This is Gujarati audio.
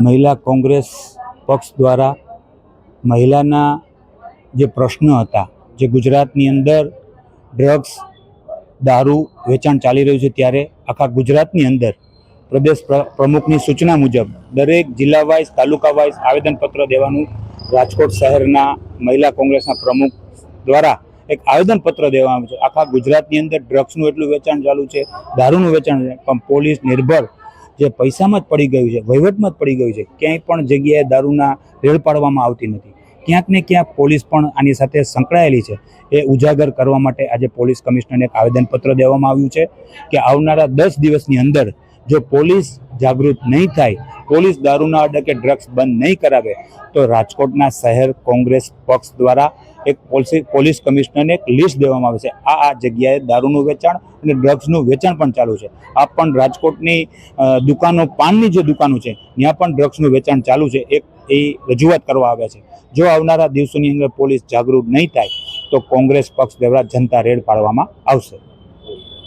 મહિલા કોંગ્રેસ પક્ષ દ્વારા મહિલાના જે પ્રશ્નો હતા, જે ગુજરાતની અંદર ડ્રગ્સ દારૂ વેચાણ ચાલી રહ્યું છે, ત્યારે આખા ગુજરાતની અંદર પ્રદેશ પ્રમુખની સૂચના મુજબ દરેક જિલ્લા વાઇઝ તાલુકા વાઇઝ આવેદનપત્ર દેવાનું રાજકોટ શહેરના મહિલા કોંગ્રેસના પ્રમુખ દ્વારા એક આવેદનપત્ર દેવામાં આવ્યું છે। આખા ગુજરાતની અંદર ડ્રગ્સનું એટલું વેચાણ ચાલુ છે, દારૂનું વેચાણ છે, પણ પોલીસ નિર્ભર જે પૈસામાં જ પડી ગયું છે, વહીવટમાં જ પડી ગયું છે। ક્યાંય પણ જગ્યાએ દારૂના રેડ પાડવામાં આવતી નથી। ક્યાંક ને ક્યાંક પોલીસ પણ આની સાથે સંકળાયેલી છે। એ ઉજાગર કરવા માટે આજે પોલીસ કમિશનરને એક આવેદનપત્ર દેવામાં આવ્યું છે કે આવનારા 10 દિવસની અંદર જો પોલીસ જાગૃત નહીં થાય, પોલીસ દારૂના અડ્ડા કે ડ્રગ્સ બંધ નહીં કરાવે, તો રાજકોટના શહેર કોંગ્રેસ પક્ષ દ્વારા એક પોલીસ કમિશનરને એક લિસ્ટ દેવામાં આવે છે। આ જગ્યાએ દારૂનું વેચાણ અને ડ્રગ્સનું વેચાણ પણ ચાલુ છે। આ પણ રાજકોટની દુકાનો, પાનની જે દુકાનો છે, ત્યાં પણ ડ્રગ્સનું વેચાણ ચાલુ છે। એ રજૂઆત કરવા આવ્યા છે। જો આવનારા દિવસોની અંદર પોલીસ જાગૃત નહીં થાય તો કોંગ્રેસ પક્ષ દ્વારા જનતા રેડ પાડવામાં આવશે।